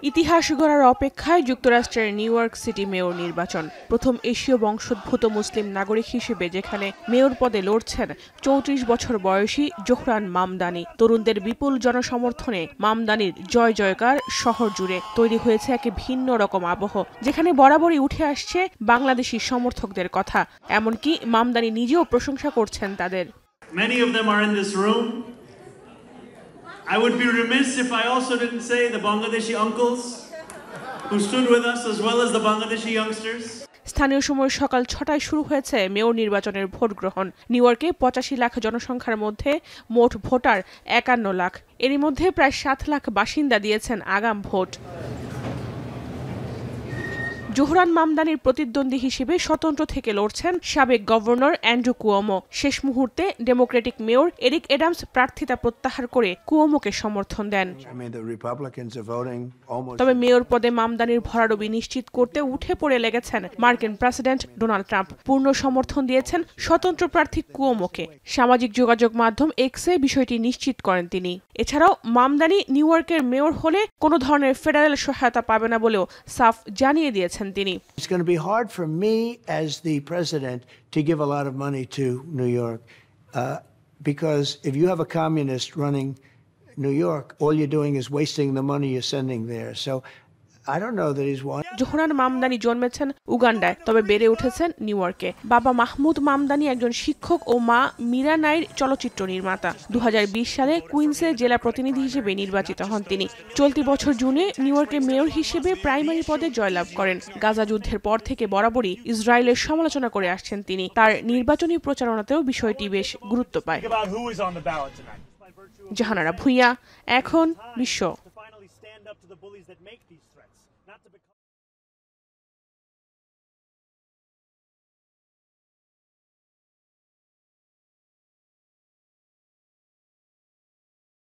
ইতিহাস গড়ার অপেক্ষায় যুক্তরাষ্ট্রের নিউ ইয়র্ক সিটি মেয়র নির্বাচন। প্রথম এশীয় বংশোদ্ভূত মুসলিম নাগরিক হিসেবে যেখানে মেয়র পদে লড়ছেন ৩৪ বছর বয়সী জোহরান মামদানি। তরুণদের বিপুল জনসমর্থনে মামদানির জয় জয়কার শহর জুড়ে। তৈরি হয়েছে এক ভিন্ন রকম আবহ, যেখানে বরাবরই উঠে আসছে বাংলাদেশি সমর্থকদের কথা। এমনকি মামদানি নিজেও প্রশংসা করছেন তাদের। Many of them are in this room. I would be remiss if I also didn't say the Bangladeshi uncles who stood with us as well as the Bangladeshi youngsters. স্থানীয় সময় সকাল ৬টায় শুরু হয়েছে মেয়র নির্বাচনের ভোট গ্রহণ। New ইয়র্কে ৮৫ লাখ জনসংখ্যার মধ্যে মোট ভোটার ৫১ লাখ। এরই মধ্যে প্রায় ৭ লাখ বাসিন্দা দিয়েছেন আগাম ভোট। জোহরান মামদানির প্রতিদ্বন্দ্বী হিসেবে স্বতন্ত্র থেকে লড়ছেন সাবেক গভর্নর অ্যান্ড্রু কুয়োমো। শেষ মুহূর্তে ডেমোক্রেটিক মেয়র এরিক অ্যাডামস প্রার্থিতা প্রত্যাহার করে কুয়োমোকে সমর্থন দেন। তবে মেয়র পদে মামদানির ভরাডুবি নিশ্চিত করতে উঠে পড়ে লেগেছেন মার্কিন প্রেসিডেন্ট ডোনাল্ড ট্রাম্প। পূর্ণ সমর্থন দিয়েছেন স্বতন্ত্র প্রার্থী কুয়োমোকে। সামাজিক যোগাযোগ মাধ্যম এক্সে বিষয়টি নিশ্চিত করেন তিনি। এছাড়াও মামদানি নিউ ইয়র্কের মেয়র হলে কোনো ধরনের ফেডারেল সহায়তা পাবে না বলেও সাফ জানিয়ে দিয়েছেন তিনি। It's going to be hard for me as the president to give a lot of money to New York because if you have a communist running New York, all you're doing is wasting the money you're sending there. So I don't know that he's one. Zohran Mamdani জন্মেছেন উগান্ডায়, তবে বেড়ে উঠেছেন new ইয়র্কে। বাবা মাহমুদ মামদানি একজন শিক্ষক ও মা মীরা নাইর চলচ্চিত্র নির্মাতা। ২০২০ সালে কুইন্সে জেলা প্রতিনিধি হিসেবে নির্বাচিত হন তিনি। চলতি বছর জুনে নিউ ইয়র্কে মেয়র হিসেবে প্রাইমারি পদে জয়লাভ করেন। গাজা যুদ্ধের পর থেকে বরাবরই ইসরায়েলের সমালোচনা করে আসছেন তিনি। তার নির্বাচনী প্রচারণাতেও বিষয়টি বেশ গুরুত্ব পায়। জাহানারা ভুঁইয়া, এখন বিশ্ব।